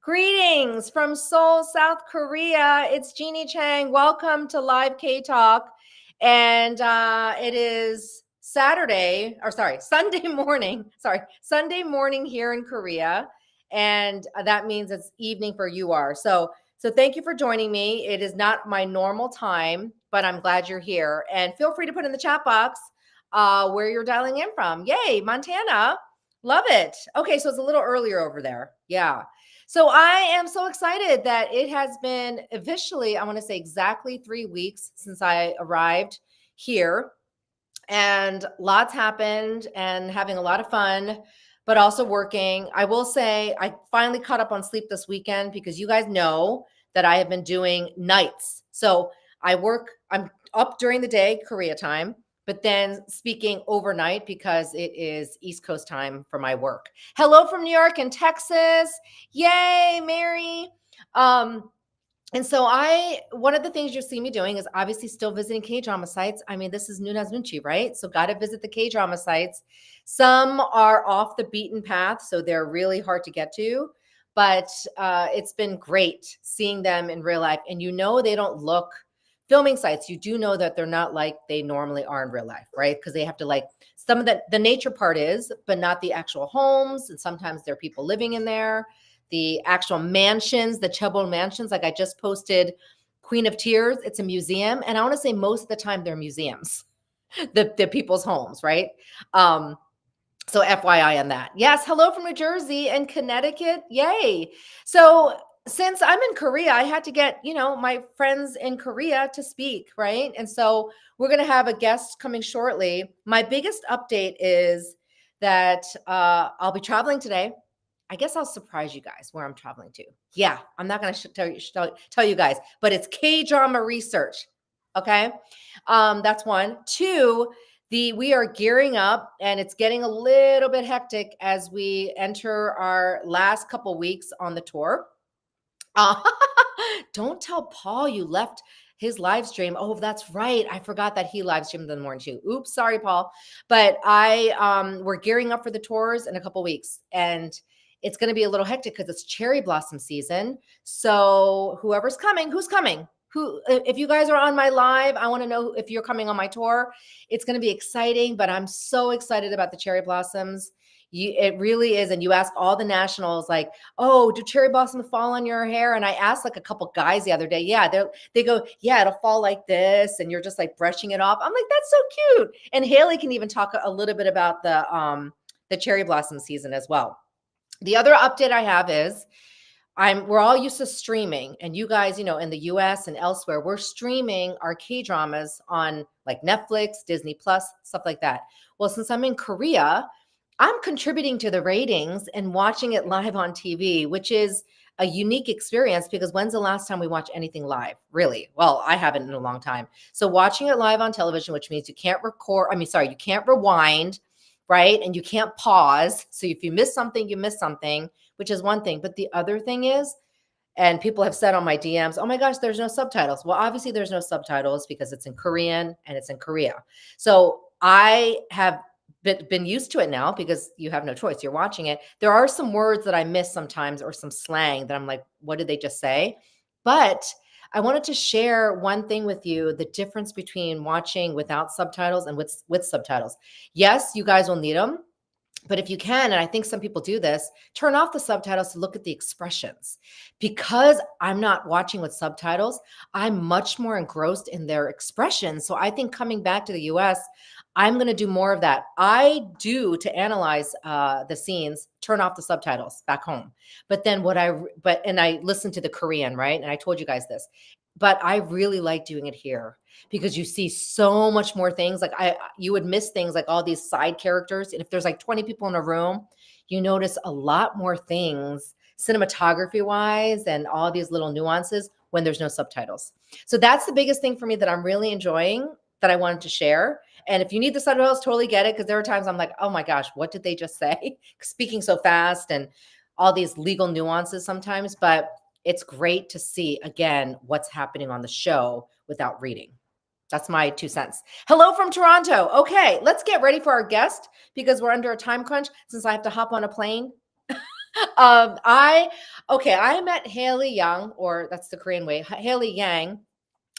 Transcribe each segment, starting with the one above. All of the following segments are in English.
Greetings from Seoul, South Korea. It's Jeannie Chang. Welcome to Live K Talk. And it is Sunday morning. Sunday morning here in Korea. And that means it's evening for you are. So thank you for joining me. It is not my normal time, but I'm glad you're here. And feel free to put in the chat box where you're dialing in from. Yay, Montana. Love it. Okay, so it's a little earlier over there. Yeah. So I am so excited that it has been officially, I want to say exactly 3 weeks since I arrived here. And lots happened and having a lot of fun, but also working. I will say I finally caught up on sleep this weekend because you guys know that I have been doing nights. So I'm up during the day, Korea time, but then speaking overnight because it is East Coast time for my work. Hello from New York and Texas. Yay, Mary. And so one of the things you'll see me doing is obviously still visiting K-drama sites. I mean, this is Nuna's Nunchi, right? So got to visit the K-drama sites. Some are off the beaten path, so they're really hard to get to. But it's been great seeing them in real life. And they don't look filming sites. You do know that they're not like they normally are in real life, right? Because they have to some of the nature part is, but not the actual homes. And sometimes there are people living in there. The actual mansions, the Chebol mansions, like I just posted Queen of Tears, it's a museum. And I want to say most of the time they're museums, the people's homes, right? So FYI on that. Yes, hello from New Jersey and Connecticut. Yay. So since I'm in Korea, I had to get, my friends in Korea to speak, right? And so we're going to have a guest coming shortly. My biggest update is that I'll be traveling today. I guess I'll surprise you guys where I'm traveling to. Yeah, I'm not going to tell you guys, but it's K-drama research. Okay, that's one. Two, we are gearing up, and it's getting a little bit hectic as we enter our last couple weeks on the tour. Don't tell Paul you left his live stream. Oh, that's right. I forgot that he live streamed in the morning too. Oops, sorry, Paul. But we're gearing up for the tours in a couple weeks, and it's going to be a little hectic because it's cherry blossom season. So who's coming? If you guys are on my live, I want to know if you're coming on my tour. It's going to be exciting, but I'm so excited about the cherry blossoms. It really is. And you ask all the nationals, like, oh, do cherry blossoms fall on your hair? And I asked like a couple guys the other day. Yeah, they go, yeah, it'll fall like this. And you're just like brushing it off. I'm like, that's so cute. And Haley can even talk a little bit about the cherry blossom season as well. The other update I have is we're all used to streaming, and you guys, in the US and elsewhere, we're streaming our K-dramas on like Netflix, Disney Plus, stuff like that. Well, since I'm in Korea, I'm contributing to the ratings and watching it live on TV, which is a unique experience because when's the last time we watch anything live? Really? Well, I haven't in a long time. So watching it live on television, which means you can't you can't rewind, right? And you can't pause. So if you miss something, you miss something, which is one thing. But the other thing is, and people have said on my DMs, oh my gosh, there's no subtitles. Well, obviously there's no subtitles because it's in Korean and it's in Korea. So I have been used to it now because you have no choice. You're watching it. There are some words that I miss sometimes or some slang that I'm like, what did they just say? But I wanted to share one thing with you, the difference between watching without subtitles and with subtitles. Yes, you guys will need them. But if you can, and I think some people do this, turn off the subtitles to look at the expressions. Because I'm not watching with subtitles, I'm much more engrossed in their expressions. So I think coming back to the US, I'm going to do more of that. I do, to analyze the scenes, turn off the subtitles back home. But then and I listen to the Korean, right? And I told you guys this. But I really like doing it here because you see so much more things. Like you would miss things like all these side characters. And if there's like 20 people in a room, you notice a lot more things cinematography wise and all these little nuances when there's no subtitles. So that's the biggest thing for me that I'm really enjoying that I wanted to share. And if you need the subtitles, totally get it. Because there are times I'm like, oh my gosh, what did they just say? Speaking so fast and all these legal nuances sometimes. But it's great to see, again, what's happening on the show without reading. That's my 2 cents. Hello from Toronto. Okay, let's get ready for our guest because we're under a time crunch since I have to hop on a plane I met Haley Young, or that's the Korean way, Haley Yang.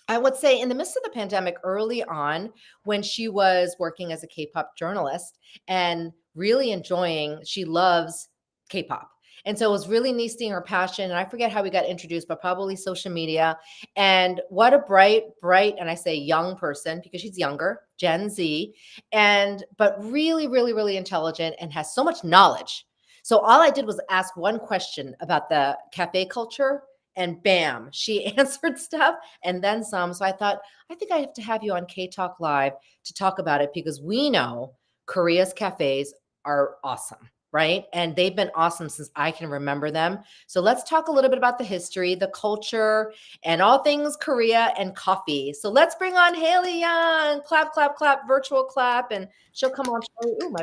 I would say in the midst of the pandemic early on, when she was working as a K-pop journalist and really enjoying, she loves K-pop. And so it was really neat seeing her passion. And I forget how we got introduced, but probably social media. And what a bright, and I say young person because she's younger, Gen Z, but really, really, really intelligent and has so much knowledge. So all I did was ask one question about the cafe culture, and bam, she answered stuff and then some. So I thought, I think I have to have you on K Talk Live to talk about it because we know Korea's cafes are awesome, right? And they've been awesome since I can remember them. So let's talk a little bit about the history, the culture, and all things Korea and coffee. So let's bring on Haley Young. Clap, clap, clap, virtual clap, and she'll come on. Ooh, my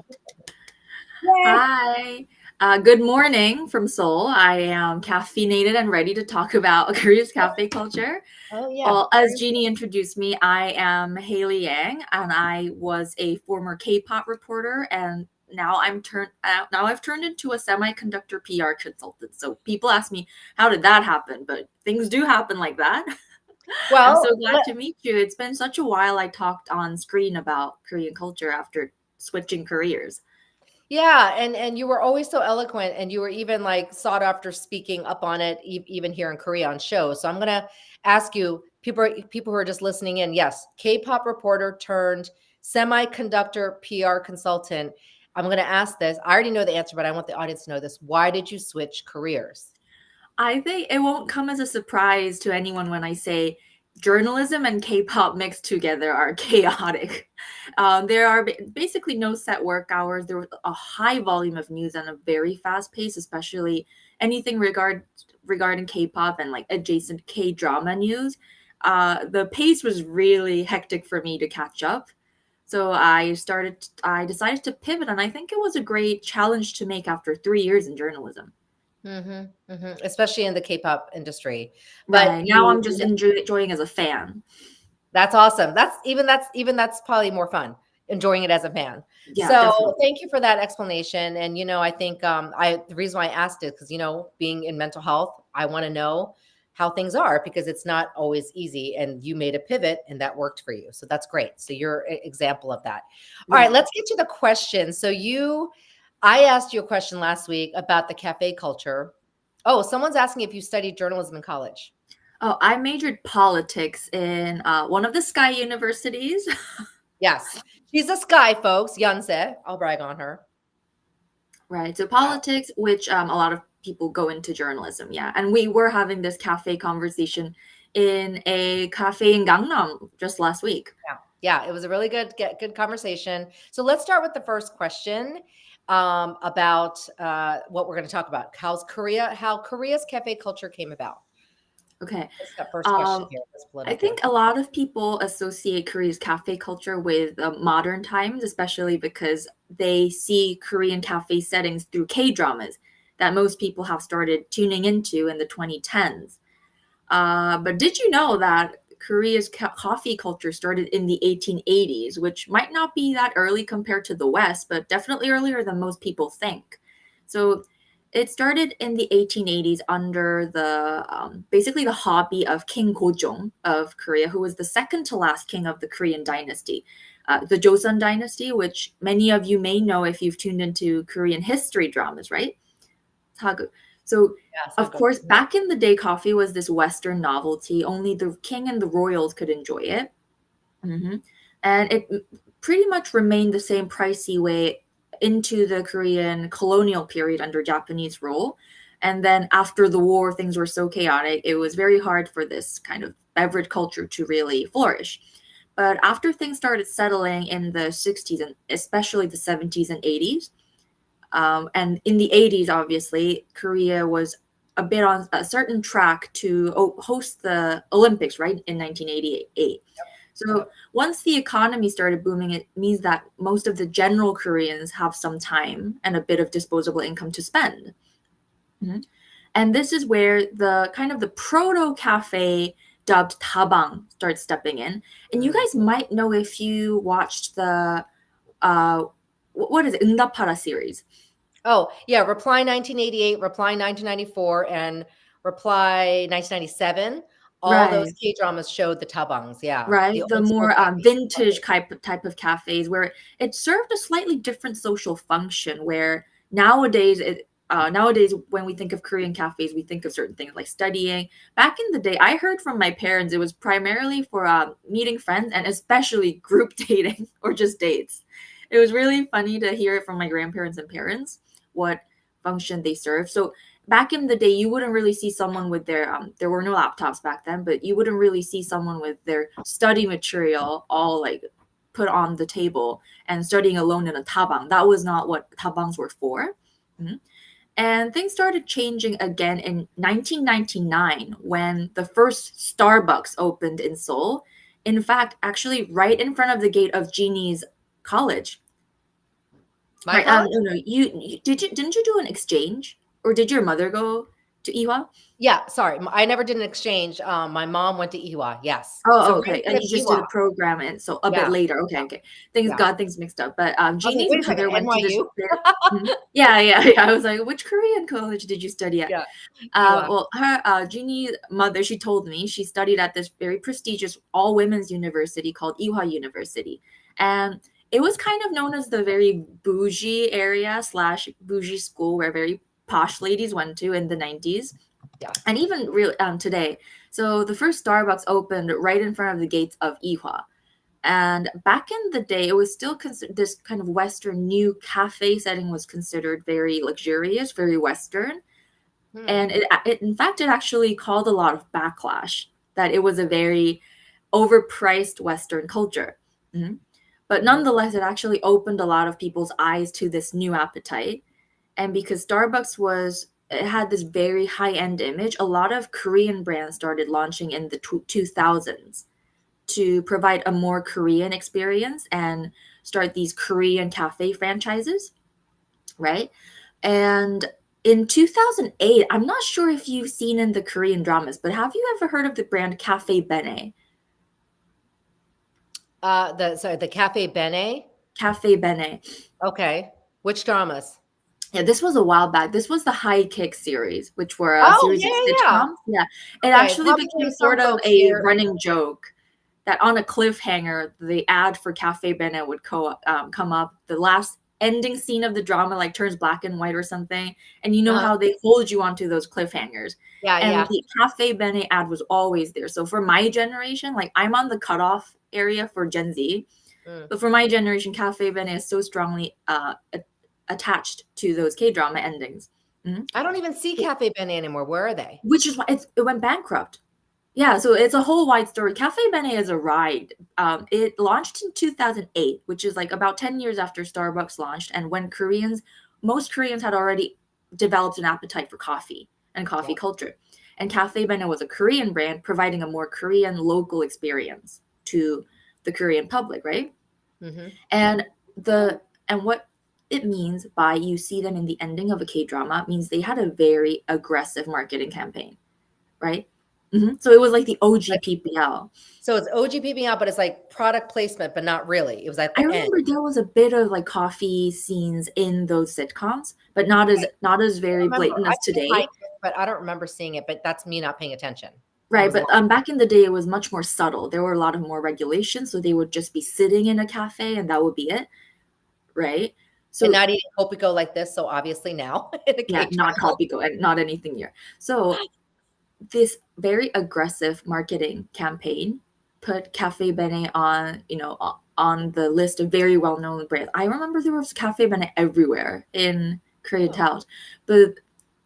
Yay. Hi. Good morning from Seoul. I am caffeinated and ready to talk about Korea's cafe culture. Oh yeah. As Jeannie introduced me, I am Haley Yang, and I was a former K-pop reporter, and now I've turned into a semiconductor PR consultant. So people ask me, how did that happen? But things do happen like that. I'm Well, so glad to meet you. It's been such a while I talked on screen about Korean culture after switching careers. yeah, and you were always so eloquent, and you were even like sought after speaking up on it, even here in Korea on shows. So I'm gonna ask you, people who are just listening in, yes, K-pop reporter turned semiconductor PR consultant. I'm gonna ask this. I already know the answer, but I want the audience to know this. Why did you switch careers? I think it won't come as a surprise to anyone when I say journalism and K-pop mixed together are chaotic. There are basically no set work hours. There was a high volume of news and a very fast pace, especially anything regarding K-pop and like adjacent K-drama news. The pace was really hectic for me to catch up. So I decided to pivot, and I think it was a great challenge to make after 3 years in journalism. Especially in the K-pop industry. But Right. Now you I'm just enjoying as a fan. That's awesome. That's probably more fun, enjoying it as a fan. Yeah, So definitely. thank you for that explanation. And I think I the reason why I asked it because being in mental health, I want to know how things are because it's not always easy. And you made a pivot and that worked for you. So that's great. So you're an example of that. All right, Yeah. let's get to the question. I asked you a question last week about the cafe culture. Oh, someone's asking if you studied journalism in college. Oh, I majored politics in one of the Sky universities. Yes. She's a Sky, folks. Yonsei. I'll brag on her. Right. So Wow. politics, which a lot of people go into journalism. Yeah. And we were having this cafe conversation in a cafe in Gangnam just last week. Yeah. Yeah. It was a really good conversation. So let's start with the first question about what we're going to talk about. How Korea's cafe culture came about. Okay. What's that first question Um, here? Let's split I up here. think a lot of people associate Korea's cafe culture with modern times, especially because they see Korean cafe settings through K dramas that most people have started tuning into in the 2010s. But did you know that Korea's coffee culture started in the 1880s, which might not be that early compared to the West, but definitely earlier than most people think. So it started in the 1880s under the basically the hobby of King Gojong of Korea, who was the second to last king of the Korean dynasty, the Joseon dynasty, which many of you may know if you've tuned into Korean history dramas, right? Hagu. So, Yeah. So of go. course, back in the day, coffee was this Western novelty. Only the king and the royals could enjoy it. hmm And it pretty much remained the same pricey way into the Korean colonial period under Japanese rule. And then after the war, things were so chaotic, it was very hard for this kind of beverage culture to really flourish. But after things started settling in the 60s and especially the 70s and 80s, and in the 80s, obviously, Korea was a bit on a certain track to host the Olympics, right, in 1988. So Yep. once the economy started booming, it means that most of the general Koreans have some time and a bit of disposable income to spend. Mhm. And this is where the kind of the proto cafe dubbed Tabang starts stepping in. And you Mm. guys might know if you watched the uh, what is it, 응답하라 series. Oh, yeah, Reply 1988, Reply 1994, and Reply 1997. All those Right. K-dramas showed the tabangs, yeah, the Right, the old school more cafes. vintage type of cafes where it served a slightly different social function. Where nowadays when we think of Korean cafes, we think of certain things like studying. Back in the day, I heard from my parents it was primarily for meeting friends and especially group dating or just dates. It was really funny to hear it from my grandparents and parents what function they serve. So back in the day you wouldn't really see someone with their there were no laptops back then, but you wouldn't really see someone with their study material all like put on the table and studying alone in a tabang. That was not what tabangs were for. Mhm. And things started changing again in 1999 when the first Starbucks opened in Seoul. In fact, actually right in front of the gate of Jeannie's college. My Right. college? No, no. Didn't you do an exchange, or did your mother go to Ewha? Yeah, sorry, I never did an exchange. My mom went to Ewha, yes. Oh, So right in okay. front And of you just did a Ewha. program, and so a bit Yeah, later. Okay, okay. Things yeah. got things mixed up. But I was like, Jeannie's "Wait a second, mother went to this NYU?" very, yeah, yeah, yeah. I was like, which Korean college did you study at? Yeah, Ewha. Well, her Jeannie's mother, she told me she studied at this very prestigious all women's university called Ewha University, and it was kind of known as the very bougie area slash bougie school where very posh ladies went to in the 90s, Yes. and even real today. So the first Starbucks opened right in front of the gates of Ewha. And back in the day, it was still this kind of Western new cafe setting was considered very luxurious, very Western. Hmm. And in fact, it actually called a lot of backlash that it was a very overpriced Western culture. Mhm. But Mhm. nonetheless, it actually opened a lot of people's eyes to this new appetite. And because Starbucks it had this very high-end image, a lot of Korean brands started launching in the 2000s to provide a more Korean experience and start these Korean cafe franchises, right? And in 2008, I'm not sure if you've seen in the Korean dramas, but have you ever heard of the brand Cafe Bene? The Cafe Bene? Cafe Bene. Okay. Which dramas? Yeah, this was a while back. This was the High Kick series, which were a Oh, series yeah, of yeah, yeah. sitcoms. Yeah, it Okay, actually probably became some sort of folks a here. running joke that on a cliffhanger, the ad for Cafe Bene would come up. The last ending scene of the drama like turns black and white or something, and you know Uh-huh. how they hold you onto those cliffhangers. Yeah, And yeah. the Cafe Bene ad was always there. So for my generation, like I'm on the cutoff area for Gen Z, Mm. but for my generation, Cafe Bene is so strongly attached to those K drama endings. Mhm. I don't even see Cafe Bene anymore. Where are they? Which is why it went bankrupt. Yeah, so it's a whole wide story. Cafe Bene is a ride. It launched in 2008, which is like about 10 years after Starbucks launched, and when most Koreans had already developed an appetite for coffee and Yeah. coffee culture. And Cafe Bene was a Korean brand providing a more Korean local experience to the Korean public, right? Mhm. And what it means by you see them in the ending of a K-drama means they had a very aggressive marketing campaign, right? So it was like the OG Like, PPL. so it's OGPB out, but it's like product placement, but not really. It was at I the end. remember there was a bit of like coffee scenes in those sitcoms, but Okay. not as I very remember. blatant I've as seen High today. Kick, but I don't remember seeing it, but that's me not paying attention. It Right, was a but long. back in the day, it was much more subtle. There were a lot of more regulations, so they would just be sitting in a cafe, and that would be it, right? And So not eating Kopiko like this, so obviously now in the yeah, not K-drama. copy go and not anything here. So this very aggressive marketing campaign put Cafe Bene on, on the list of very well-known brands. I remember there was Cafe Bene everywhere in Korean Oh, towns. But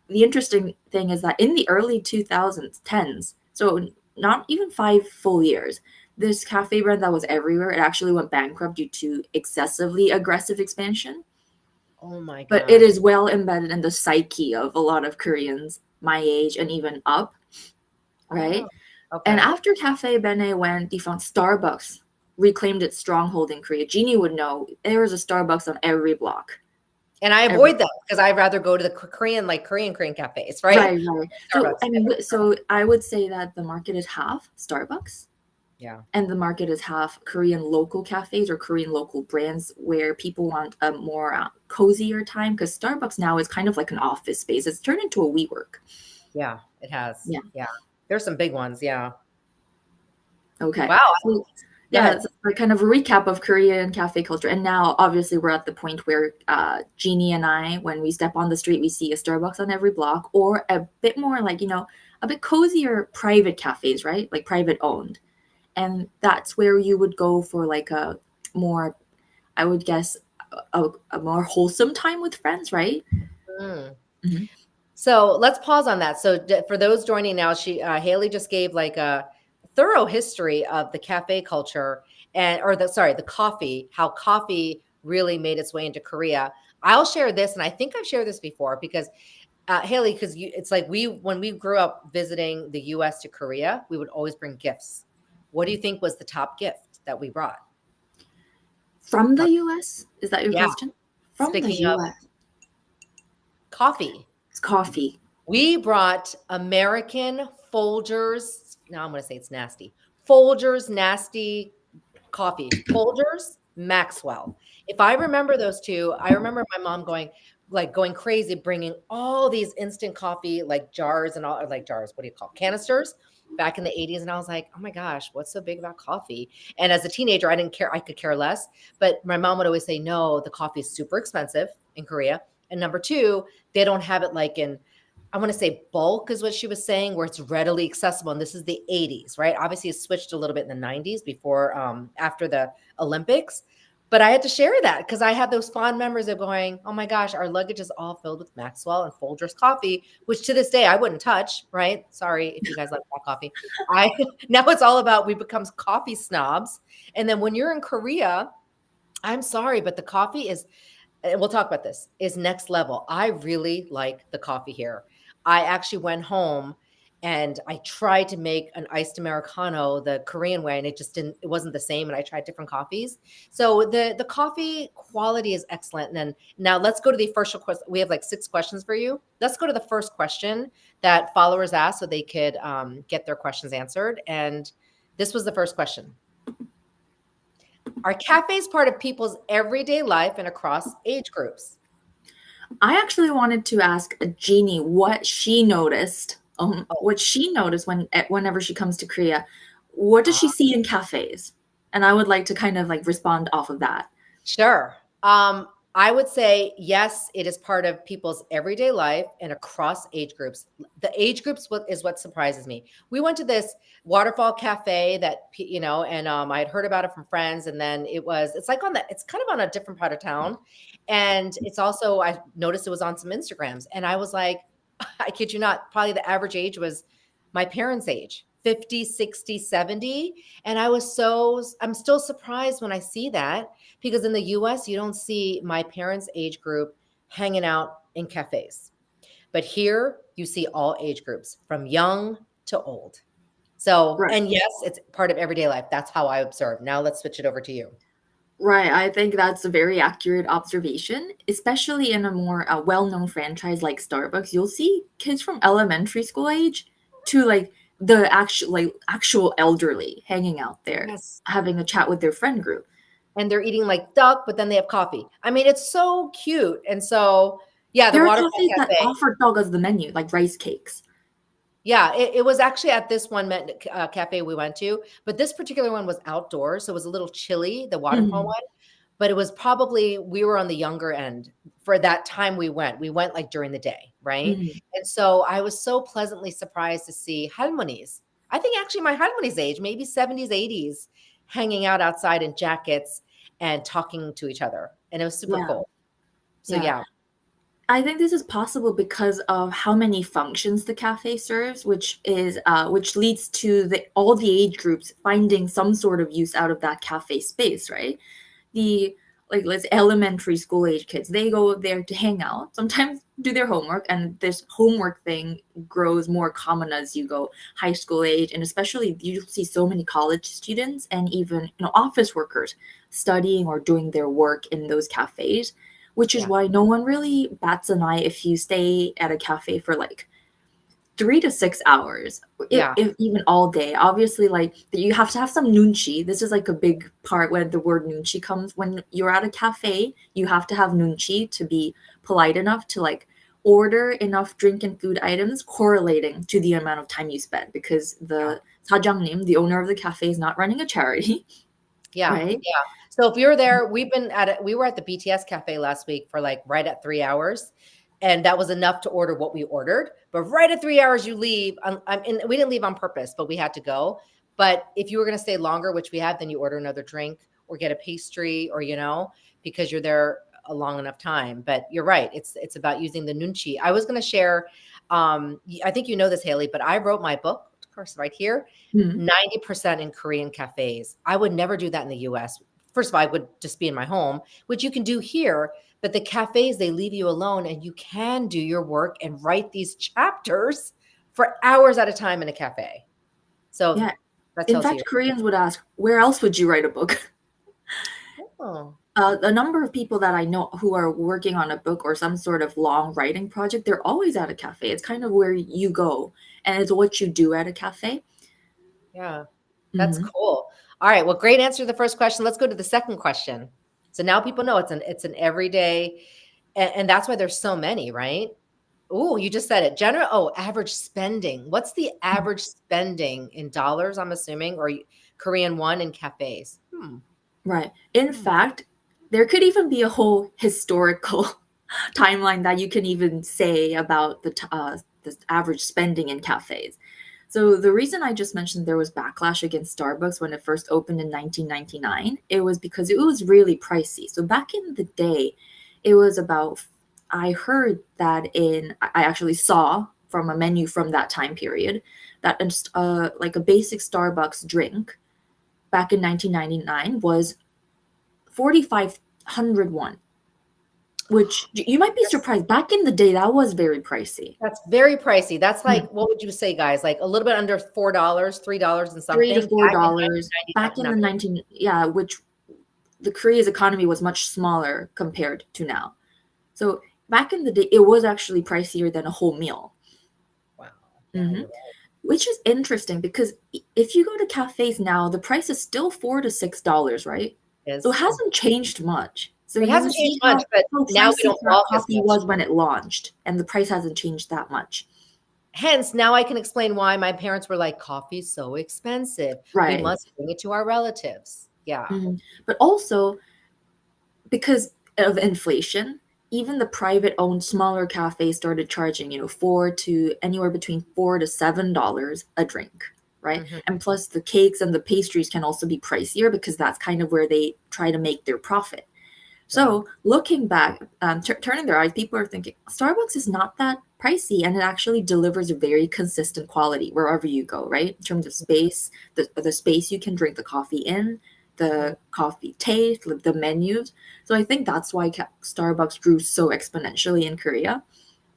the interesting thing is that in the early 2000s, tens, so not even 5 full years, this cafe brand that was everywhere, it actually went bankrupt due to excessively aggressive expansion. oh my But it gosh. is well embedded in the psyche of a lot of Koreans my age and even up, Oh, right? And okay. after Cafe Bene went defunct, Starbucks reclaimed its stronghold in Korea. Jeannie would know there was a Starbucks on every block. And I Every avoid them because I'd rather go to the Korean, like Korean cafes, right? right, right. So Starbucks. I mean, so I would say that the market is half Starbucks Yeah. And the market is half Korean local cafes or Korean local brands where people want a more cozier time, because Starbucks now is kind of like an office space. It's turned into a WeWork. Yeah, it has. Yeah. Yeah. There's some big ones. Yeah. Okay. Wow. So Go yeah, ahead. it's like kind of a recap of Korean cafe culture. And now obviously we're at the point where Jeannie and I, when we step on the street, we see a Starbucks on every block, or a bit more like, a bit cozier private cafes, right? Like private owned. And that's where you would go for like a more, I would guess, a more wholesome time with friends, right? Mm. Hmm. So let's pause on that. So for those joining now, Haley just gave like a thorough history of the cafe culture and or the sorry the coffee, how coffee really made its way into Korea. I'll share this, and I think I've shared this before because Haley, because it's like when we grew up visiting the U.S. to Korea, we would always bring gifts. What do you think was the top gift that we brought? From the US? Is that your Yeah, question? From the speaking of US. coffee. It's coffee. We brought American Folgers. Now I'm going to say it's nasty. Folgers nasty coffee. Folgers Maxwell. If I remember those two, I remember my mom going crazy, bringing all these instant coffee like jars and all like jars. What do you call canisters? Back in the 80s. And I was like, oh my gosh, what's so big about coffee? And as a teenager, I didn't care. I could care less. But my mom would always say, no, the coffee is super expensive in Korea. And number two, they don't have it like in I want to say bulk is what she was saying, where it's readily accessible. And this is the 80s, right? Obviously, it switched a little bit in the 90s before, after the Olympics. But I had to share that because I had those fond memories of going, oh my gosh, our luggage is all filled with Maxwell and Folgers coffee, which to this day I wouldn't touch, right? Sorry if you guys like that coffee. I now it's all about we become coffee snobs. And then when you're in Korea, I'm sorry, but the coffee is and we'll talk about this, is next level. I really like the coffee here. I actually went home and I tried to make an iced Americano the Korean way, and it wasn't the same. And I tried different coffees. So the coffee quality is excellent. And then now let's go to the first question. We have like 6 questions for you. Let's go to the first question that followers asked so they could get their questions answered. And this was the first question. Are cafes part of people's everyday life and across age groups? I actually wanted to ask Jeannie what she noticed. Oh, What she noticed whenever she comes to Korea. What does she uh, see in cafes? And I would like to kind of like respond off of that. sure. I would say yes, it is part of people's everyday life and across age groups. The age groups is what surprises me. We went to this waterfall cafe that and I had heard about it from friends, and then it's like it's kind of on a different part of town, and it's also I noticed it was on some Instagrams, and I was like, I kid you not, probably the average age was my parents' age. 50, 60, 70. And I'm still surprised when I see that because in the US, you don't see my parents' age group hanging out in cafes. But here, you see all age groups from young to old. So, Right. and yes, it's part of everyday life. That's how I observe. Now let's switch it over to you. Right. I think that's a very accurate observation, especially in a more well-known franchise like Starbucks. You'll see kids from elementary school age to like the actual elderly hanging out there, Yes. having a chat with their friend group. And they're eating like duck, but then they have coffee. I mean, it's so cute. And so, yeah, the There are waterfall cafes that cafe. offer dog as the menu, like rice cakes. Yeah, it was actually at this one cafe we went to, but this particular one was outdoors, so it was a little chilly, the waterfall Mhm. one, but it was probably we were on the younger end for that time we went. We went like during the day, right? Mhm. And so I was so pleasantly surprised to see halmonies. I think actually my halmonies age, maybe 70s, 80s, hanging out outside in jackets and talking to each other. And it was super Yeah. cool. So Yeah. yeah, I think this is possible because of how many functions the cafe serves, which leads to all the age groups finding some sort of use out of that cafe space, right? The like let's elementary school age kids, they go there to hang out, sometimes do their homework, and this homework thing grows more common as you go high school age, and especially you see so many college students and even office workers studying or doing their work in those cafes, which is yeah, why no one really bats an eye if you stay at a cafe for like 3 to 6 hours, Yeah. if even all day. Obviously, like you have to have some nunchi. This is like a big part where the word nunchi comes. When you're at a cafe, you have to have nunchi to be polite enough to like order enough drink and food items correlating to the amount of time you spend, because Yeah. the 사장님, the owner of the cafe, is not running a charity, Yeah. right? Yeah. So if you're there, we were at the BTS cafe last week for like right at 3 hours. And that was enough to order what we ordered. But right at 3 hours, you leave. And we didn't leave on purpose, but we had to go. But if you were going to stay longer, which we had, then you order another drink or get a pastry or, because you're there a long enough time. But you're right. It's about using the nunchi. I was going to share, I think you know this, Haley, but I wrote my book, of course, right here. Mhm. 90% in Korean cafes. I would never do that in the US. First of all, I would just be in my home, which you can do here. But the cafes, they leave you alone and you can do your work and write these chapters for hours at a time in a cafe. So Yeah. that In tells you. fact, Koreans would ask, where else would you write a book? Oh, A number of people that I know who are working on a book or some sort of long writing project, they're always at a cafe. It's kind of where you go, and it's what you do at a cafe. yeah. That's Hmm. cool. All right. Well, great answer to the first question. Let's go to the second question. So now people know it's an everyday, and that's why there's so many, right? Oh, you just said it. Average spending. What's the average spending in dollars, I'm assuming, or Korean won in cafes? Right. In Hmm. fact, there could even be a whole historical timeline that you can even say about the average spending in cafes. So the reason I just mentioned there was backlash against Starbucks when it first opened in 1999, it was because it was really pricey. So back in the day, it was about, I heard that I actually saw from a menu from that time period that like a basic Starbucks drink back in 1999 was 4,500 won, which you might be Yes, surprised. Back in the day, that was very pricey. that's very pricey. That's Mm. like, what would you say, guys? Like a little bit under $4, $3 and Three to something four back in dollars back in the 1999. 19, yeah, which the Korea's economy was much smaller compared to now. So back in the day, it was actually pricier than a whole meal. Wow. Yeah, Hmm. you're right. Which is interesting because if you go to cafes now, the price is still $4 to $6, right? So it Is hasn't changed much. So it you hasn't changed see much, but how now we pricey don't walk as coffee much. was when it launched, and the price hasn't changed that much. Hence, now I can explain why my parents were like, coffee's so expensive. We Right. must bring it to our relatives. Yeah. Mhm. But also because of inflation, even the private owned smaller cafes started charging, four to anywhere between $4 to $7 a drink, right? Mhm. And plus the cakes and the pastries can also be pricier because that's kind of where they try to make their profit. Yeah. So looking back, turning their eyes, people are thinking Starbucks is not that pricey, and it actually delivers a very consistent quality wherever you go, right? In terms of space, the space you can drink the coffee in, Mhm. the coffee taste, the menus. So I think that's why Starbucks grew so exponentially in Korea.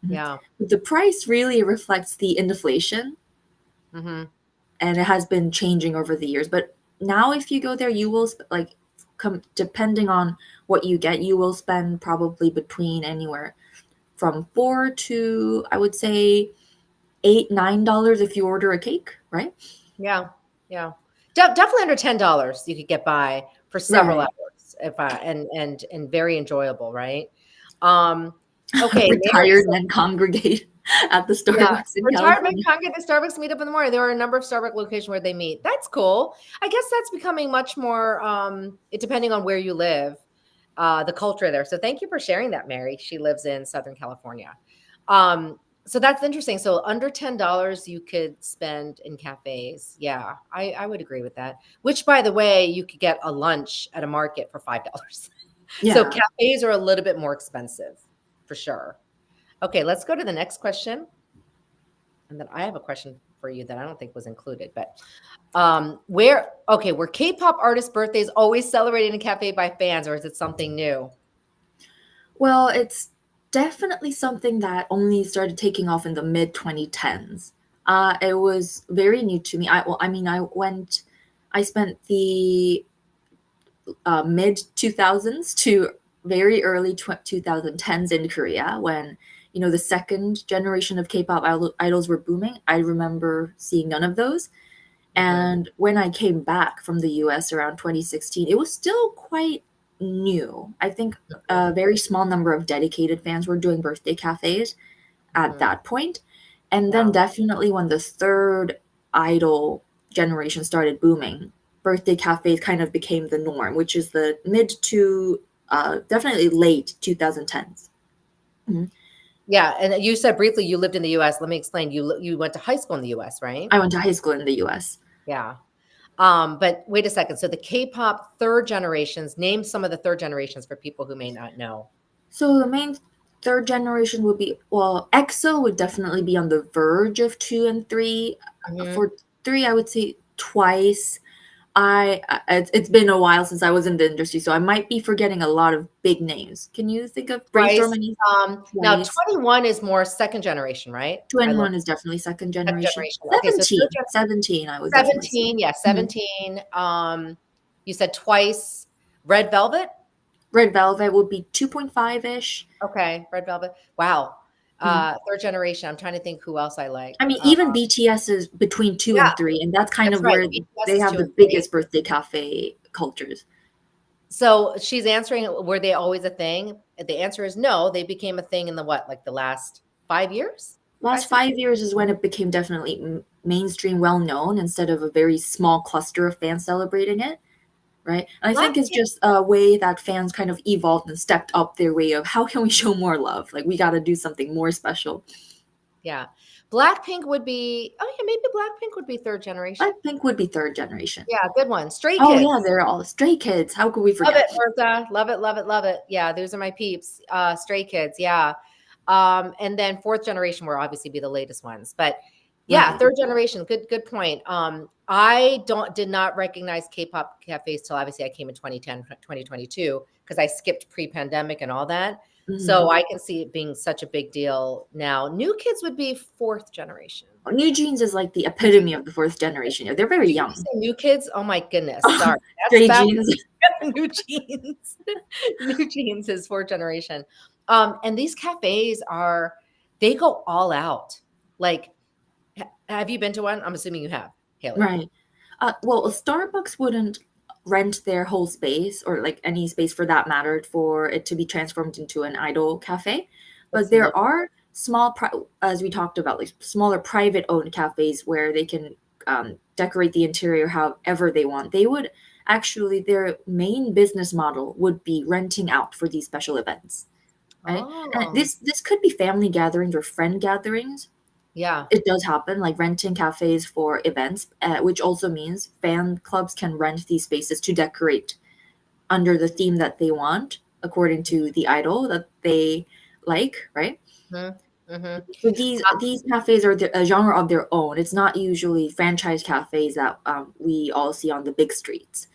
Mhm. Yeah. The price really reflects the inflation, Mhm. and it has been changing over the years. But now, if you go there, you will like depending on what you get, you will spend probably between anywhere from four to, I would say, $8, $9 if you order a cake, right? Yeah. Yeah. Definitely under $10 you could get by for several Right. hours if I and very enjoyable, right? Um, okay, Mary. Retired So men congregate at the yeah, Starbucks in retirement California. can't get the Starbucks meet up in the morning. There are a number of Starbucks locations where they meet. That's cool. I guess that's becoming much more it depending on where you live, the culture there. So thank you for sharing that, Mary. She lives in Southern California. Um, so that's interesting. So under $10 you could spend in cafes. Yeah, I would agree with that. Which by the way, you could get a lunch at a market for $5. So Yeah. cafes are a little bit more expensive for sure. Okay, let's go to the next question. And then I have a question for you that I don't think was included, but were K-pop artist birthdays always celebrated in a cafe by fans, or is it something new? Well, it's definitely something that only started taking off in the mid 2010s. It was very new to me. I spent the mid 2000s to very early 2010s in Korea when the second generation of K-pop idols were booming, I remember seeing none of those. Mhm. And when I came back from the US around 2016, it was still quite new. I think a Mhm. very small number of dedicated fans were doing birthday cafes at Mhm. that point. And then Yeah. definitely when the third idol generation started booming, birthday cafes kind of became the norm, which is the mid to definitely late 2010s. Mhm. Yeah, and you said briefly you lived in the US. Let me explain. You went to high school in the US, right? I went to high school in the US. Yeah. But wait a second. So the K-pop third generations, name some of the third generations for people who may not know. So the main third generation would be, well, EXO would definitely be on the verge of two and three. Mhm. For three, I would say Twice. It's been a while since I was in the industry, so I might be forgetting a lot of big names. Can you think of brainstorm Twice. any? Now Twice. 21 is more second generation, right? I love 21 is definitely second second generation. generation. Okay, so 17. third gen 17, I would definitely say. 17, yeah, Mhm. 17. You said Twice. Red Velvet? Red Velvet would be 2.5-ish. Okay, Red Velvet. Wow. Mhm. Third generation. I'm trying to think who else I like. I mean, even BTS is between two Yeah, and three, and that's kind that's of right. where BTS they is have 2 the and 3. biggest birthday cafe cultures. So she's answering, were they always a thing? The answer is no. They became a thing in the what, like the last 5 years? Last 5, 6 5 years? years is when it became definitely mainstream, well known, instead of a very small cluster of fans celebrating it, right? And I think it's Blackpink. just a way that fans kind of evolved and stepped up their way of how can we show more love? Like we got to do something more special. Yeah. Blackpink would be, oh yeah, maybe Blackpink would be third generation. Blackpink would be third generation. Yeah, good one. Stray Oh yeah, Kids. they're all Stray Kids. How could we Love forget it, them? Bertha. Love it, love it, love it. Yeah, those are my peeps. Stray Kids, yeah. And then fourth generation will obviously be the latest ones. But yeah, Right. third generation, good point. I did not recognize K-pop cafes till obviously I came in 2010, 2022, because I skipped pre-pandemic and all that. Mhm. So I can see it being such a big deal now. New Kids would be fourth generation. New Jeans is like the epitome of the fourth generation. They're very Did you young. just say New Kids? Oh my goodness, sorry. That's Stray back. Jeans. New Jeans. New Jeans is fourth generation. And these cafes are, they go all out. Like, have you been to one? I'm assuming you have, Haley. Right. Well, Starbucks wouldn't rent their whole space or like any space for that matter for it to be transformed into an idol cafe. But It's there lit. are as we talked about, like smaller private owned cafes where they can decorate the interior however they want. They would actually, their main business model would be renting out for these special events, right? And Oh, this could be family gatherings or friend gatherings. yeah. It does happen, like renting cafes for events, which also means fan clubs can rent these spaces to decorate under the theme that they want, according to the idol that they like, right? Hmm. Hmm. So these cafes are a genre of their own. It's not usually franchise cafes that we all see on the big streets.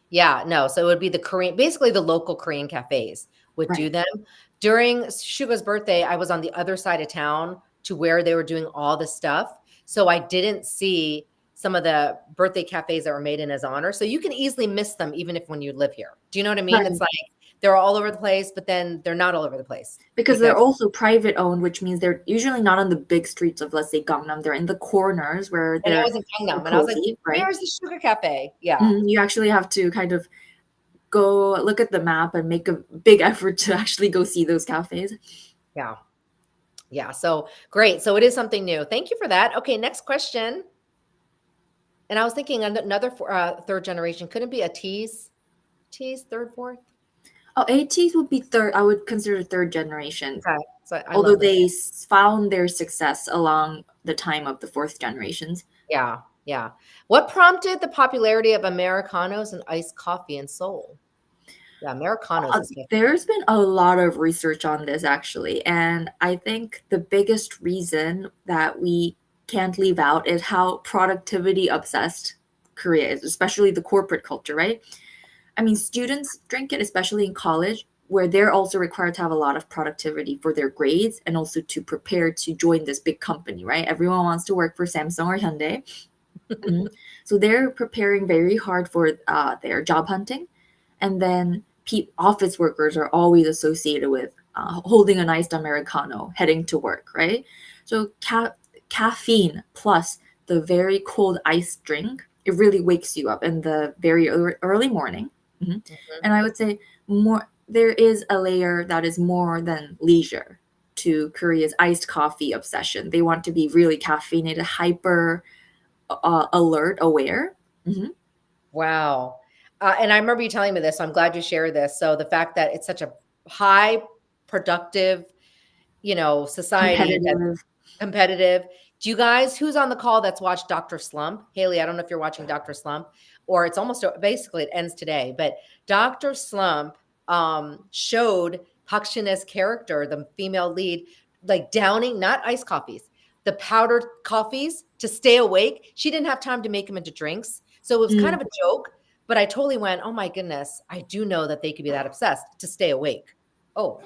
Yeah, no. So it would be the Korean, basically the local Korean cafes would do Right. them. During Suga's birthday, I was on the other side of town to where they were doing all the stuff. So I didn't see some of the birthday cafes that were made in his honor. So you can easily miss them even if when you live here. Do you know what I mean? It's Right. like they're all over the place, but then they're not all over the place Because because they're also private owned, which means they're usually not on the big streets of, let's say, Gangnam. They're in the corners where and I they're was in more Gangnam and I was like, cozy, right? where's the Sugar Cafe? Yeah. You actually have to kind of go look at the map and make a big effort to actually go see those cafes. Yeah. Yeah. So great. So it is something new. Thank you for that. Okay. Next question. And I was thinking another third generation. Couldn't be a tease, third, fourth. Oh, ATs would be third. I would consider third generation, Okay. So I although love them. they found their success along the time of the fourth generations. Yeah. Yeah. What prompted the popularity of Americanos and iced coffee in Seoul? Yeah. Americanos is my There's been a lot of research on this actually, and I think the biggest reason that we can't leave out is how productivity obsessed Korea is, especially the corporate culture, right? I mean, students drink it, especially in college, where they're also required to have a lot of productivity for their grades and also to prepare to join this big company, right? Everyone wants to work for Samsung or Hyundai. Mhm. So they're preparing very hard for their job hunting. And then office workers are always associated with holding an iced Americano, heading to work, right? So caffeine plus the very cold iced drink, it really wakes you up in the very early morning. Mhm. Mhm. And I would say there is a layer that is more than leisure to Korea's iced coffee obsession. They want to be really caffeinated, hyper alert, aware. Mhm. Wow. And I remember you telling me this, so I'm glad you shared this. So the fact that it's such a high productive, society that's Competitive. competitive. Do you guys, who's on the call that's watched Dr. Slump? Haley, I don't know if you're watching Dr. Slump, or it's almost basically it ends today, but Dr. Slump showed Park Shin-hye's character, the female lead, like downing not iced coffees, the powdered coffees to stay awake. She didn't have time to make them into drinks. So it was kind Mm. of a joke, but I totally went, oh my goodness, I do know that they could be that obsessed to stay awake. Oh,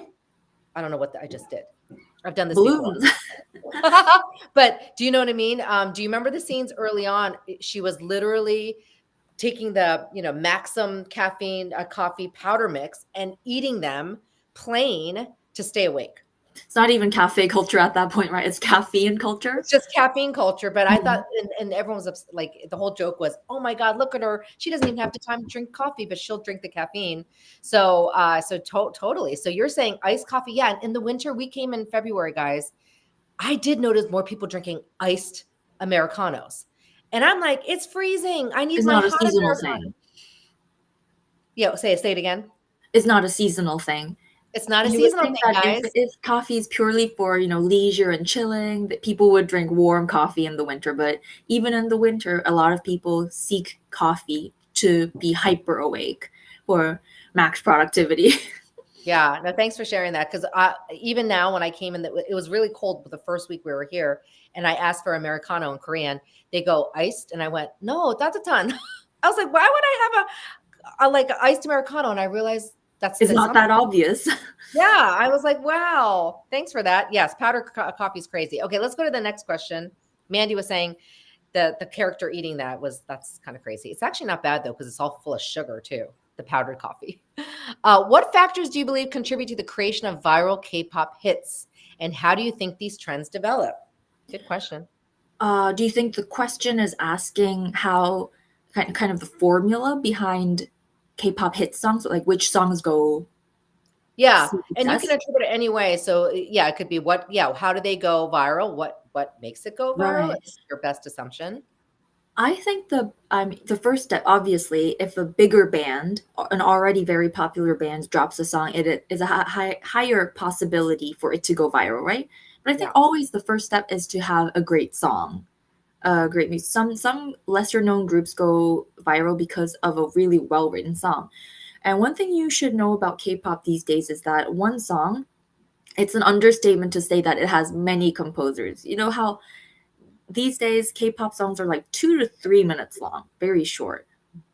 I don't know what I just did. I've done this before. Balloons. But do you know what I mean? Do you remember the scenes early on? She was literally taking the, Maxim caffeine coffee powder mix and eating them plain to stay awake. It's not even cafe culture at that point, right? It's caffeine culture. It's just caffeine culture. But I Mhm. thought, and everyone was like, the whole joke was, oh my God, look at her. She doesn't even have the time to drink coffee, but she'll drink the caffeine. So, totally. So you're saying iced coffee. Yeah. And in the winter, we came in February, guys. I did notice more people drinking iced Americanos. And I'm like, it's freezing. I need It's my not a hot seasonal Americano. thing. Yeah, say it again. It's not a seasonal thing. It's not a You would seasonal think thing, that if guys. if coffee is purely for, leisure and chilling, that people would drink warm coffee in the winter. But even in the winter, a lot of people seek coffee to be hyper awake for max productivity. Yeah, no, thanks for sharing that. Because even now, when I came in, it was really cold the first week we were here, and I asked for Americano in Korean. They go iced, and I went, no, that's a ton. I was like, why would I have a like iced Americano? And I realized that's It's the not that obvious. Yeah, I was like, wow, thanks for that. Yes, powder coffee is crazy. Okay, let's go to the next question. Mandy was saying the character eating that's kind of crazy. It's actually not bad though because it's all full of sugar too. The powdered coffee. What factors do you believe contribute to the creation of viral K-pop hits, and how do you think these trends develop? Good question. Do you think the question is asking how kind of the formula behind K-pop hit songs, like which songs go Yeah, see and you can success? attribute it any way. So yeah, it could be how do they go viral? What makes it go viral Right. is your best assumption. I think the first step, obviously, if a bigger band, an already very popular band, drops a song, it is a higher possibility for it to go viral, right? But I think Yeah. always the first step is to have a great song, great music. Some lesser known groups go viral because of a really well written song. And one thing you should know about K-pop these days is that one song, it's an understatement to say that it has many composers. You know how these days K-pop songs are like 2 to 3 minutes long, very short.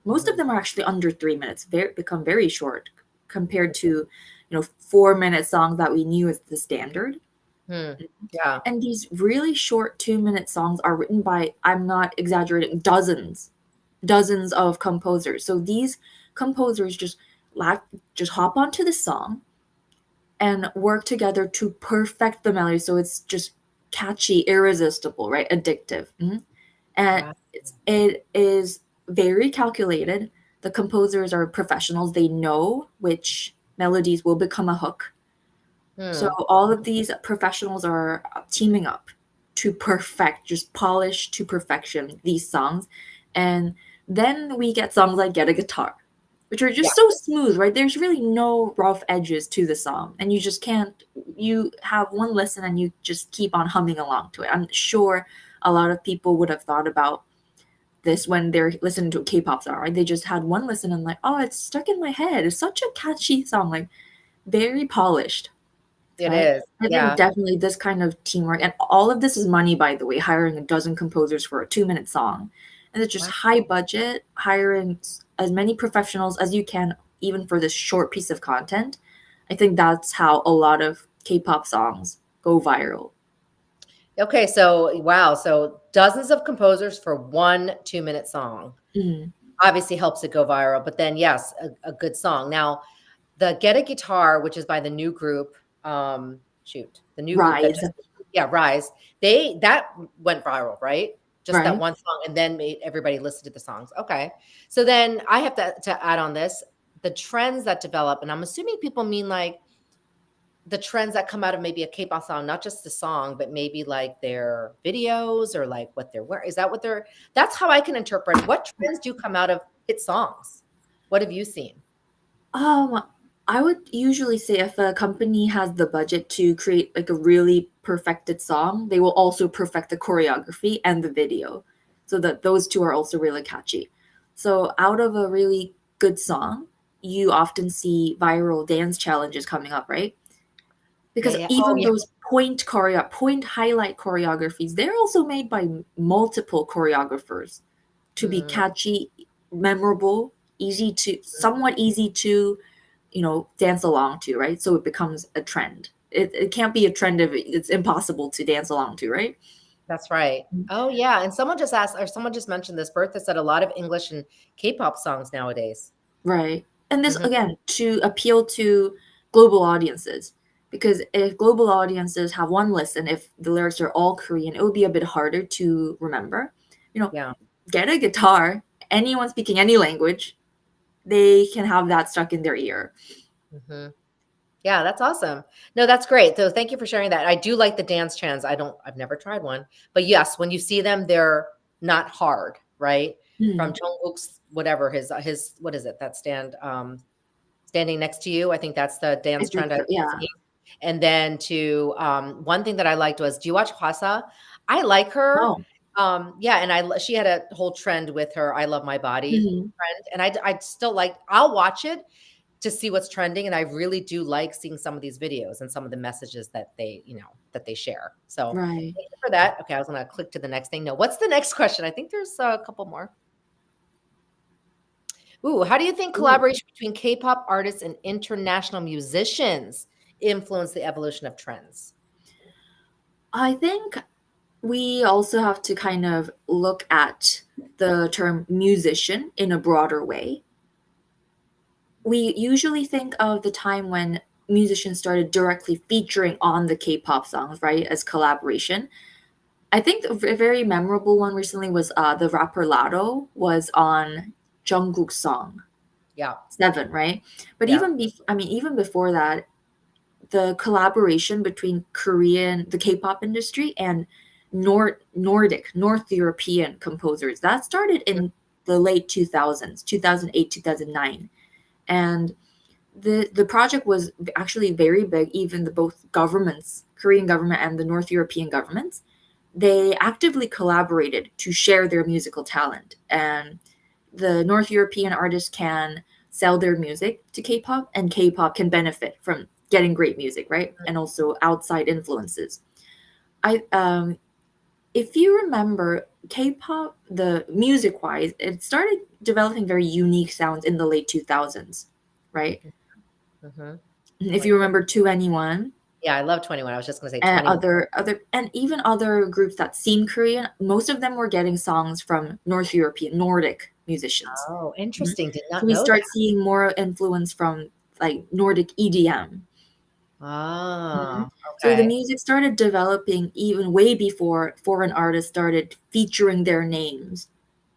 Most of Mhm. them are actually under 3 minutes, become very short compared to 4 minute songs that we knew as the standard. Hmm. Yeah. And these really short 2 minute songs are written by, I'm not exaggerating, dozens of composers. So these composers just hop onto the song and work together to perfect the melody so it's just catchy, irresistible, right? Addictive. Mhm. And Wow. it is very calculated. The composers are professionals. They know which melodies will become a hook. So Hmm. all of these professionals are teaming up to perfect, just polish to perfection these songs. And then we get songs like Get a Guitar, which are Yeah. just so smooth, right? There's really no rough edges to the song. And you just can't, you have one listen and you just keep on humming along to it. I'm sure a lot of people would have thought about this when they're listening to a K-pop song, right? They just had one listen and like, oh, it's stuck in my head. It's such a catchy song, like very polished, It right? is. I think Yeah. definitely this kind of teamwork, and all of this is money, by the way, hiring a dozen composers for a 2 minute song. And it's just Wow. high budget, hiring as many professionals as you can, even for this short piece of content. I think that's how a lot of K-pop songs go viral. Okay. So wow. So dozens of composers for one 2-minute song Mhm. obviously helps it go viral. But then yes, a good song. Now the Get a Guitar, which is by the new group, shoot, the new group that Rise. just, yeah, Rise. That went viral, right? Just that Right. one song, and then made everybody listen to the songs. Okay. So then I have to add on this, the trends that develop, and I'm assuming people mean like the trends that come out of maybe a K-pop song, not just the song, but maybe like their videos or like what they're wearing. Is that what they're, that's how I can interpret what trends do come out of hit songs. What have you seen? Um, I would usually say if a company has the budget to create like a really perfected song, they will also perfect the choreography and the video, so that those two are also really catchy. So out of a really good song, you often see viral dance challenges coming up, right? Yeah, Because yeah. Oh, even yeah. those point highlight choreographies, they're also made by multiple choreographers to be Mm, catchy, memorable, somewhat easy to, dance along to, right? So it becomes a trend. It can't be a trend if it's impossible to dance along to, right? that's right. Oh, yeah. And someone just asked, or someone just mentioned this. Bertha said a lot of English and K-pop songs nowadays. Right. And this Hmm. again to appeal to global audiences. Because if global audiences have one listen, if the lyrics are all Korean, it would be a bit harder to remember. You know, Yeah. get a guitar, anyone speaking any language, they can have that stuck in their ear. Hmm. Yeah, that's awesome. No, that's great. So thank you for sharing that. I do like the dance trends. I've never tried one, but yes, when you see them, they're not hard, right? From Mhm. Jungkook's whatever his what is it that standing next to you? I think that's the I dance think trend so, I've yeah. seen. And then to one thing that I liked was, do you watch Hwasa? I like her. Oh. Yeah, and she had a whole trend with her "I Love My Body" Mhm. trend, and I still like. I'll watch it to see what's trending, and I really do like seeing some of these videos and some of the messages that that they share. So Right. thank you for that. Okay, I was gonna click to the next thing. No, what's the next question? I think there's a couple more. Ooh, how do you think Ooh. collaboration between K-pop artists and international musicians influence the evolution of trends? I think we also have to kind of look at the term musician in a broader way. We usually think of the time when musicians started directly featuring on the K-pop songs, right, as collaboration. I think a very memorable one recently was the rapper Lotto was on Jungkook's song Yeah, Seven, right? But yeah. even before that, the collaboration between the K-pop industry, and North European composers that started in the late 2000s, 2008, 2009, and the project was actually very big. Even the both governments, Korean government and the North European governments, they actively collaborated to share their musical talent, and the North European artists can sell their music to K-pop, and K-pop can benefit from getting great music, right? And also outside influences. I If you remember, K-pop, the music wise, it started developing very unique sounds in the late 2000s, right? Mhm. If you 21. remember 2NE1 Yeah, I love 21. I was just gonna say and 21. and even other groups that seem Korean, most of them were getting songs from North European, Nordic musicians. Oh, Mhm. interesting. Did So not we know start that. seeing more influence from like Nordic EDM. Mhm. Ah, So the okay. music started developing even way before foreign artists started featuring their names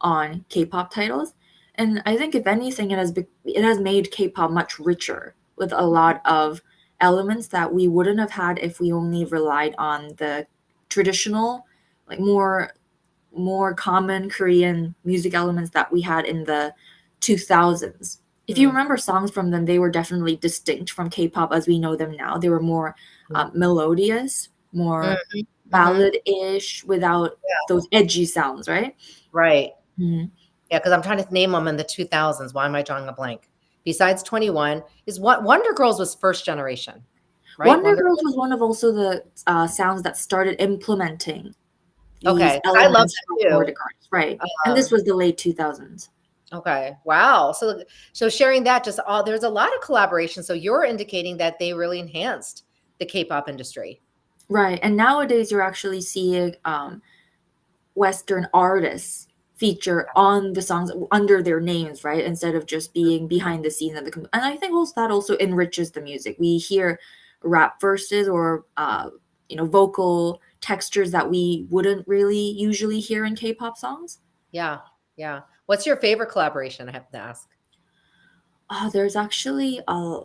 on K-pop titles. And I think if anything, it has made K-pop much richer with a lot of elements that we wouldn't have had if we only relied on the traditional, like more common Korean music elements that we had in the 2000s. If you Hmm. remember songs from them, they were definitely distinct from K-pop as we know them now. They were more melodious, more Mhm, mhm. ballad-ish, without Yeah, those edgy sounds, right? right. Mhm. Yeah, because 'cause I'm trying to name them in the 2000s. Why am I drawing a blank? Besides 21, is what Wonder Girls was first generation, right? Wonder Wonder Girls was one of also the sounds that started implementing these Okay, 'cause I love elements from them too. Nordic arts, right? And this Um, was the late 2000s. okay, wow. So sharing that just all there's a lot of collaboration. So you're indicating that they really enhanced the K-pop industry. Right. And nowadays you're actually seeing Western artists feature on the songs under their names, right? Instead of just being behind the scenes of and I think also that also enriches the music. We hear rap verses or vocal textures that we wouldn't really usually hear in K-pop songs. Yeah. Yeah. What's your favorite collaboration? I have to ask. There's actually I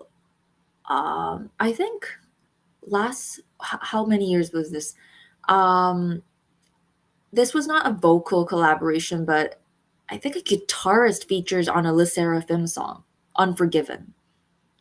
think how many years was this? Um, this was not a vocal collaboration, but I think a guitarist features on a Le Sserafim song, Unforgiven.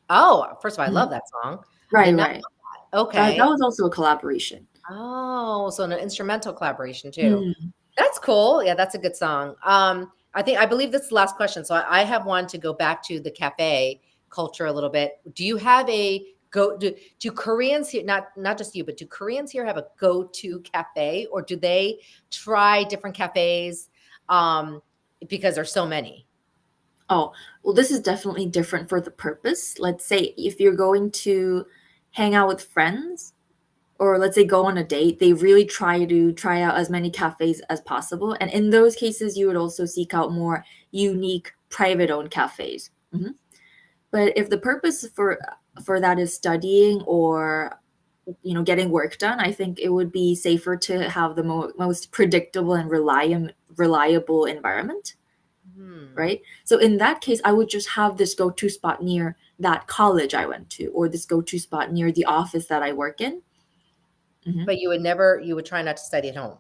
Oh, first of all, I Mhm. love that song. I Right, did not right. know that. That Okay. was also a collaboration. Oh, so an instrumental collaboration too. Mhm. That's cool. Yeah, that's a good song. I believe this is the last question. So I have one to go back to the cafe culture a little bit. Do you have a do Koreans here, not just you, but do Koreans here have a go-to cafe, or do they try different cafes because there's so many? Oh, well, this is definitely different for the purpose. Let's say if you're going to hang out with friends, or let's say go on a date, they really try out as many cafes as possible. And in those cases, you would also seek out more unique private owned cafes. Mhm. But if the purpose for that is studying or getting work done, I think it would be safer to have the most predictable and reliable environment, Hmm. right? So in that case, I would just have this go-to spot near that college I went to, or this go-to spot near the office that I work in. Mhm. But you would try not to study at home.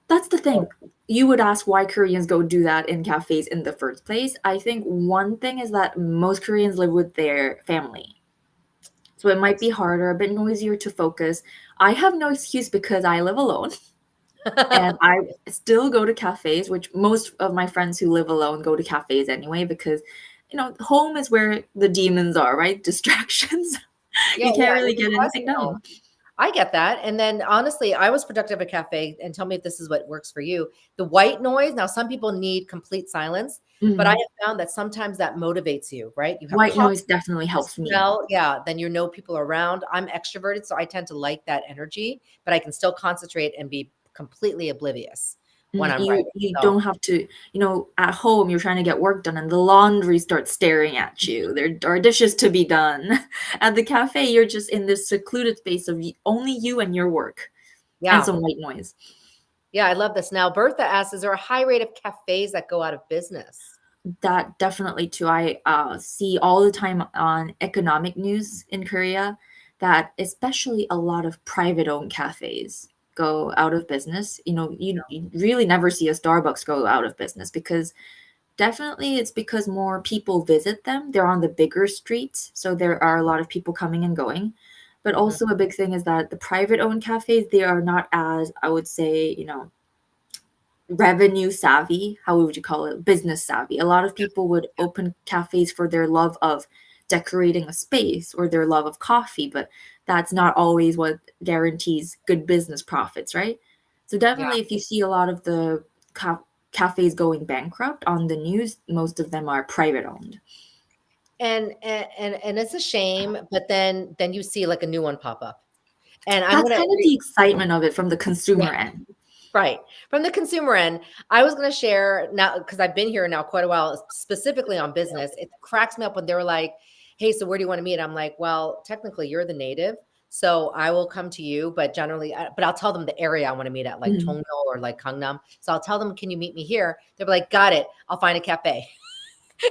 That's the Oh, thing. You would ask why Koreans go do that in cafes in the first place. I think one thing is that most Koreans live with their family. So it might be that's harder, a bit noisier to focus. I have no excuse because I live alone and I still go to cafes, which most of my friends who live alone go to cafes anyway, because home is where the demons are, right? Distractions. yeah, You can't yeah. really Living get classy anything at home. done. I get that. And then honestly, I was productive at cafe, and tell me if this is what works for you. The white noise, now some people need complete silence, but I Mhm. have found that sometimes that motivates you, right? You have White coffee, noise definitely the helps me. smell, yeah, then you know people are around. I'm extroverted, so I tend to like that energy, but I can still concentrate and be completely oblivious when I'm You writing. you So, don't have to, at home you're trying to get work done and the laundry starts staring at you. There are dishes to be done. At the cafe, you're just in this secluded space of only you and your work and yeah. some white noise. Yeah, I love this. Now, Bertha asks, is there a high rate of cafes that go out of business? That definitely too. I see all the time on economic news in Korea that especially a lot of private owned cafes go out of business. You really never see a Starbucks go out of business because definitely it's because more people visit them. They're on the bigger streets, so there are a lot of people coming and going. But Mhm. also a big thing is that the private owned cafes, they are not as, I would say, revenue savvy. How would you call it? Business savvy. A lot of people would open cafes for their love of decorating a space or their love of coffee, but that's not always what guarantees good business profits, right? So Yeah. definitely if you see a lot of the cafes going bankrupt on the news, most of them are private owned. And it's a shame, but then you see like a new one pop up. And I'm That's gonna kind of the excitement of it from the yeah, consumer end. right. From the consumer end, I was gonna share now because I've been here now quite a while, specifically on business. It cracks me up when they were like, "Hey, so where do you want to meet?" I'm like, "Well, technically, you're the native, so I will come to you, but generally, but I'll tell them the area I want to meet at, like Mhm. Tongno or like Gangnam. So I'll tell them, "Can you meet me here?" They're like, "Got it. I'll find a cafe."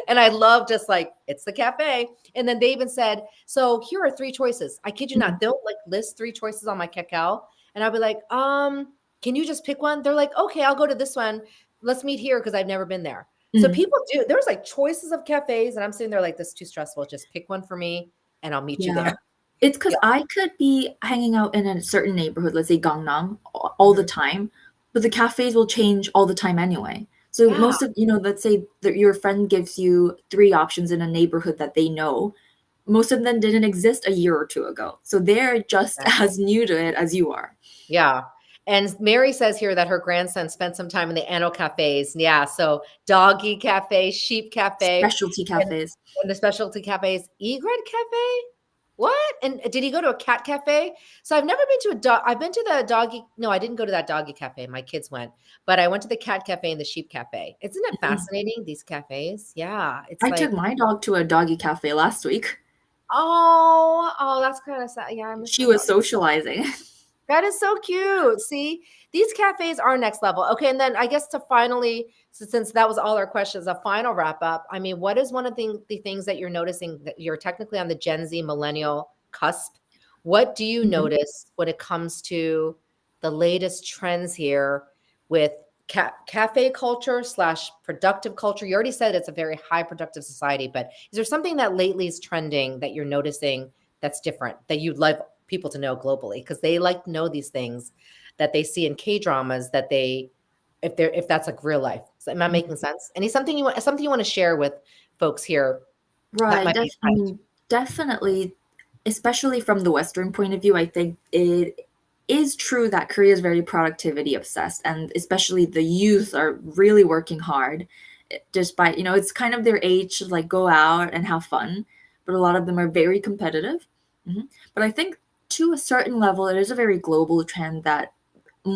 And I love just like, it's the cafe. And then they even said, so here are three choices. I kid you not. Mhm. They'll like list three choices on my cacao. And I'll be like, can you just pick one? They're like, okay, I'll go to this one. Let's meet here because I've never been there. So Mhm. people do, there's like choices of cafes. And I'm sitting there like, this is too stressful. Just pick one for me and I'll meet you Yeah. there. It's because Yeah. I could be hanging out in a certain neighborhood, let's say Gangnam, all the Mhm. time, but the cafes will change all the time anyway. So Yeah. most of, let's say that your friend gives you three options in a neighborhood that they know. Most of them didn't exist a year or two ago. So they're just as new to it as you are. Yeah. And Mary says here that her grandson spent some time in the animal cafes. Yeah. So doggy cafe, sheep cafe, Specialty and, cafes. and the specialty cafes. Egret cafe? What? And did he go to a cat cafe? So I've never been to a dog. I've been to the doggy. No, I didn't go to that doggy cafe. My kids went, but I went to the cat cafe and the sheep cafe. Isn't it Mhm. fascinating? These cafes. Yeah. It's I took like, my dog to a doggy cafe last week. oh, Oh, that's kind of sad. Yeah, I miss She my was dog. socializing. That is so cute. See, these cafes are next level. Okay, and then I guess to finally, since that was all our questions, a final wrap up. I mean, what is one of the things that you're noticing that you're technically on the Gen Z millennial cusp? What do you Mhm. notice when it comes to the latest trends here with cafe culture slash productive culture? You already said it's a very high productive society, but is there something that lately is trending that you're noticing that's different that you'd like people to know globally because they like to know these things that they see in K dramas that they if that's like real life. So am I making Mhm. sense? Any something you want to share with folks here that Right. might be I right? mean, definitely, especially from the Western point of view, I think it is true that Korea is very productivity obsessed, and especially the youth are really working hard. Despite, it's kind of their age to like go out and have fun, but a lot of them are very competitive. But I think to a certain level, it is a very global trend that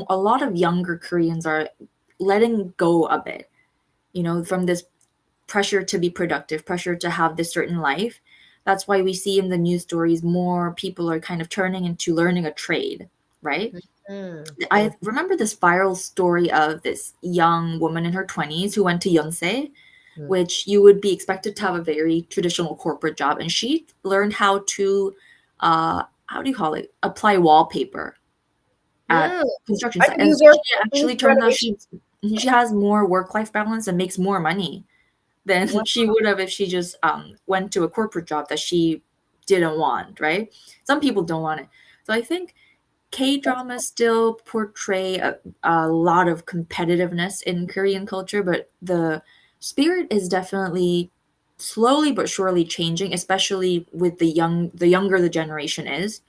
a lot of younger Koreans are letting go a bit, from this pressure to be productive, pressure to have this certain life. That's why we see in the news stories more people are kind of turning into learning a trade, right? Mm, I mm, remember this viral story of this young woman in her 20s who went to Yonsei, mm. which you would be expected to have a very traditional corporate job. And she learned how to, how do you call it, apply wallpaper at Mm. construction I site. could And use her she actually turned out renovation. she has more work-life balance and makes more money than Wow. she would have if she just went to a corporate job that she didn't want, right? Some people don't want it. So I think K That's dramas still portray a lot of competitiveness in Korean culture, but the spirit is definitely slowly but surely changing, especially with the younger the generation is.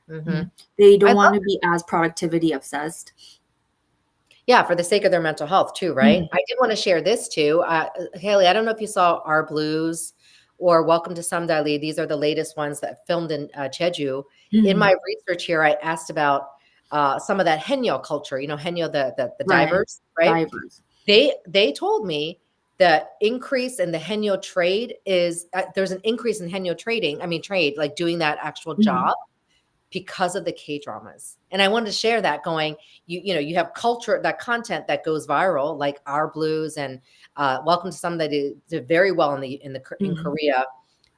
hmm They I don't want love to be as productivity obsessed. yeah, for the sake of their mental health too, right? Mhm. I did want to share this too. Haley, I don't know if you saw Our Blues or Welcome to Samdali. These are the latest ones that filmed in Jeju. In Mhm. my research here, I asked about some of that Haenyeo culture. You know, Haenyeo, the Right. divers, right? Divers. They told me the increase in the Haenyeo trade is there's an increase in Haenyeo trading. I mean, trade like doing that actual Mhm. job because of the K dramas. And I wanted to share that going, you have culture, that content that goes viral, like Our Blues and Welcome to Some that did very well in Mhm. Korea,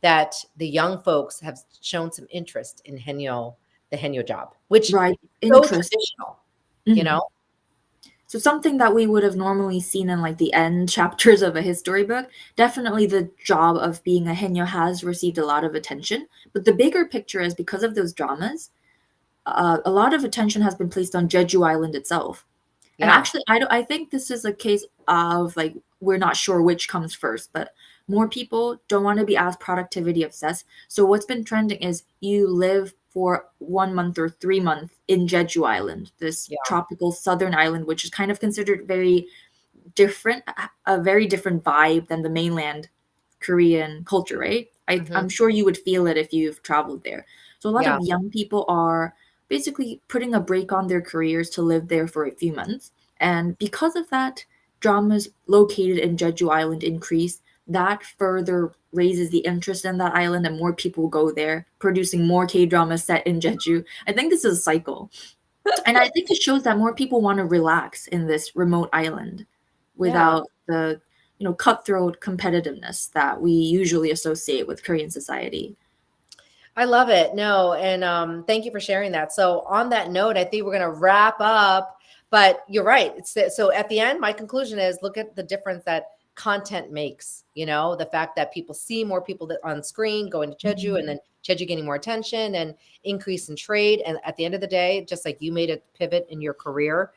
that the young folks have shown some interest in Haenyeo, the Haenyeo job, which Right. is so Interest. traditional, you Mhm. know? So something that we would have normally seen in like the end chapters of a history book, definitely the job of being a henyo has received a lot of attention. But the bigger picture is because of those dramas, a lot of attention has been placed on Jeju Island itself. And Yeah. actually, I think this is a case of like we're not sure which comes first, but more people don't want to be as productivity obsessed. So what's been trending is you live for 1 month or 3 months in Jeju Island, this Yeah. tropical southern island, which is kind of considered very different, a very different vibe than the mainland Korean culture, right? hmm I'm sure you would feel it if you've traveled there. So a lot Yeah. of young people are basically putting a break on their careers to live there for a few months. And because of that, dramas located in Jeju Island increase. That further raises the interest in that island, and more people go there, producing more K dramas set in Jeju. I think this is a cycle. And I think it shows that more people want to relax in this remote island Yeah. without the cutthroat competitiveness that we usually associate with Korean society. I love it. No, and thank you for sharing that. So on that note, I think we're going to wrap up. But you're right. So at the end, my conclusion is look at the difference that content makes. You know, the fact that people see more people on screen going to Jeju, Mhm. and then Jeju getting more attention and increase in trade. And at the end of the day, just like you made a pivot in your career,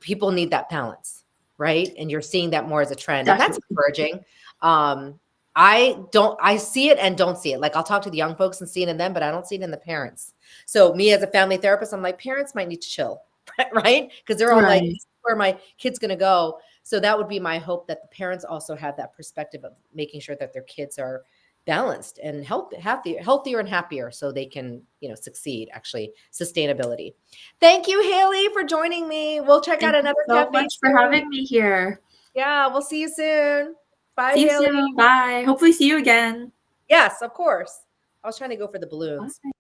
people need that balance, right? And you're seeing that more as a trend, and that's Definitely. encouraging. um I see it and don't see it. Like I'll talk to the young folks and see it in them, but I don't see it in the parents. So me as a family therapist, I'm like, parents might need to chill, right? Because they're all like, Right. this is where my kid's going to go. So that would be my hope, that the parents also have that perspective of making sure that their kids are balanced and healthier and happier, so they can, succeed. Actually, sustainability. Thank you, Haley, for joining me. We'll check out Thank you another so cafe much for soon. having me here. Yeah, we'll see you soon. Bye, See you Haley. soon. Bye. Hopefully see you again. Yes, of course. I was trying to go for the balloons. Bye.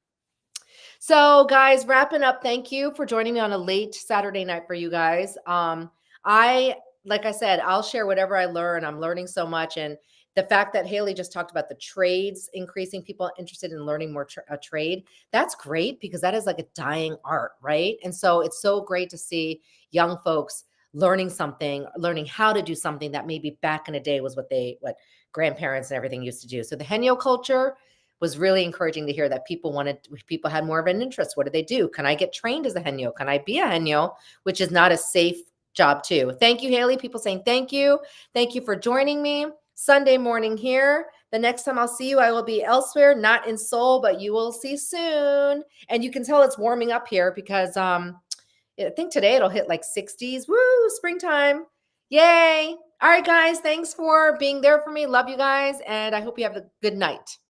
So, guys, wrapping up, thank you for joining me on a late Saturday night for you guys. I, like I said, I'll share whatever I learn. I'm learning so much. And the fact that Haley just talked about the trades increasing people interested in learning more a trade, that's great because that is like a dying art, right? And so it's so great to see young folks learning something, learning how to do something that maybe back in the day was what grandparents and everything used to do. So the Henyo culture was really encouraging to hear that people had more of an interest. What do they do? Can I get trained as a Henyo? Can I be a Henyo? Which is not a safe job too. Thank you, Haley. People saying thank you. Thank you for joining me Sunday morning here. The next time I'll see you, I will be elsewhere, not in Seoul, but you will see soon. And you can tell it's warming up here because I think today it'll hit like 60s. Woo, springtime. Yay. All right, guys. Thanks for being there for me. Love you guys. And I hope you have a good night.